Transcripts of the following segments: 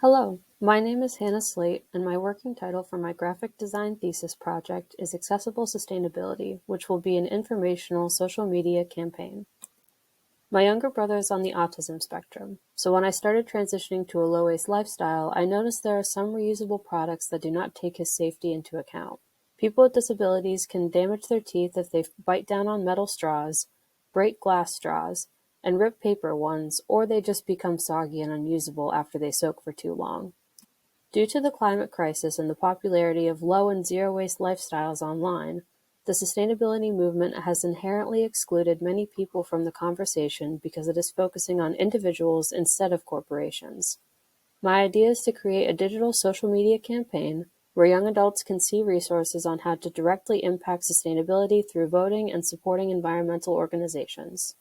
Hello, my name is Hannah Slate, and my working title for my graphic design thesis project is Accessible Sustainability, which will be an informational social media campaign. My younger brother is on the autism spectrum, so when I started transitioning to a low-waste lifestyle, I noticed there are some reusable products that do not take his safety into account. People with disabilities can damage their teeth if they bite down on metal straws, break glass straws, and rip paper ones, or they just become soggy and unusable after they soak for too long. Due to the climate crisis and the popularity of low and zero-waste lifestyles online, the sustainability movement has inherently excluded many people from the conversation because it is focusing on individuals instead of corporations. My idea is to create a digital social media campaign where young adults can see resources on how to directly impact sustainability through voting and supporting environmental organizations.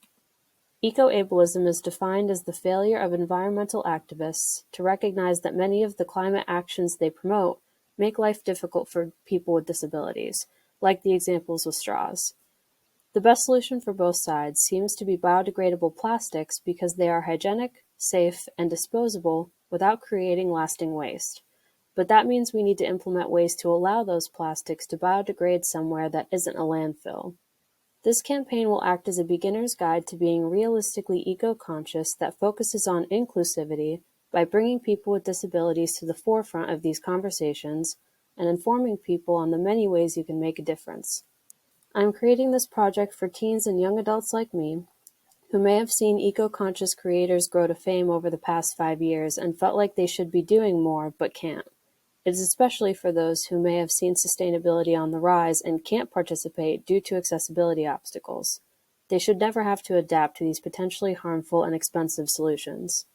Eco-ableism is defined as the failure of environmental activists to recognize that many of the climate actions they promote make life difficult for people with disabilities, like the examples with straws. The best solution for both sides seems to be biodegradable plastics because they are hygienic, safe, and disposable without creating lasting waste. But that means we need to implement ways to allow those plastics to biodegrade somewhere that isn't a landfill. This campaign will act as a beginner's guide to being realistically eco-conscious that focuses on inclusivity by bringing people with disabilities to the forefront of these conversations and informing people on the many ways you can make a difference. I'm creating this project for teens and young adults like me who may have seen eco-conscious creators grow to fame over the past 5 years and felt like they should be doing more but can't. It is especially for those who may have seen sustainability on the rise and can't participate due to accessibility obstacles. They should never have to adapt to these potentially harmful and expensive solutions.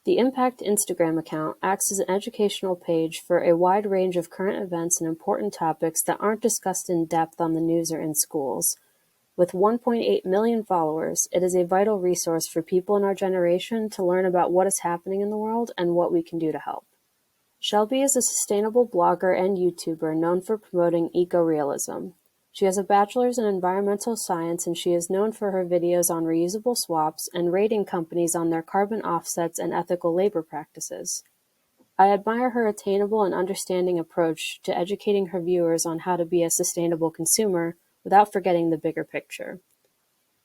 The Impact Instagram account acts as an educational page for a wide range of current events and important topics that aren't discussed in depth on the news or in schools. With 1.8 million followers, it is a vital resource for people in our generation to learn about what is happening in the world and what we can do to help. Shelby is a sustainable blogger and YouTuber known for promoting eco-realism. She has a bachelor's in environmental science and she is known for her videos on reusable swaps and rating companies on their carbon offsets and ethical labor practices. I admire her attainable and understanding approach to educating her viewers on how to be a sustainable consumer without forgetting the bigger picture.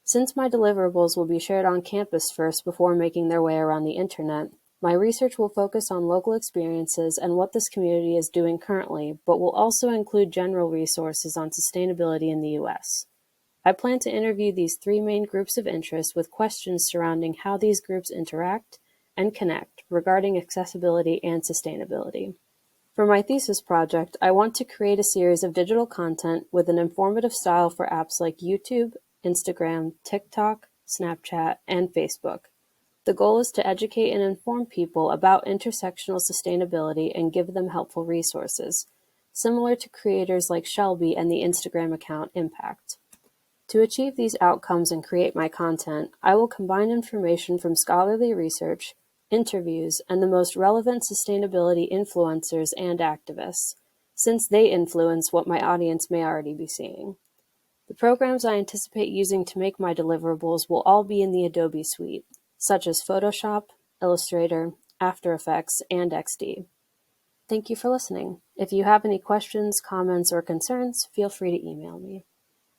Since my deliverables will be shared on campus first before making their way around the internet, my research will focus on local experiences and what this community is doing currently, but will also include general resources on sustainability in the U.S. I plan to interview these three main groups of interest with questions surrounding how these groups interact and connect regarding accessibility and sustainability. For my thesis project, I want to create a series of digital content with an informative style for apps like YouTube, Instagram, TikTok, Snapchat, and Facebook. The goal is to educate and inform people about intersectional sustainability and give them helpful resources, similar to creators like Shelby and the Instagram account Impact. To achieve these outcomes and create my content, I will combine information from scholarly research, interviews, and the most relevant sustainability influencers and activists, since they influence what my audience may already be seeing. The programs I anticipate using to make my deliverables will all be in the Adobe suite, such as Photoshop, Illustrator, After Effects, and XD. Thank you for listening. If you have any questions, comments, or concerns, feel free to email me.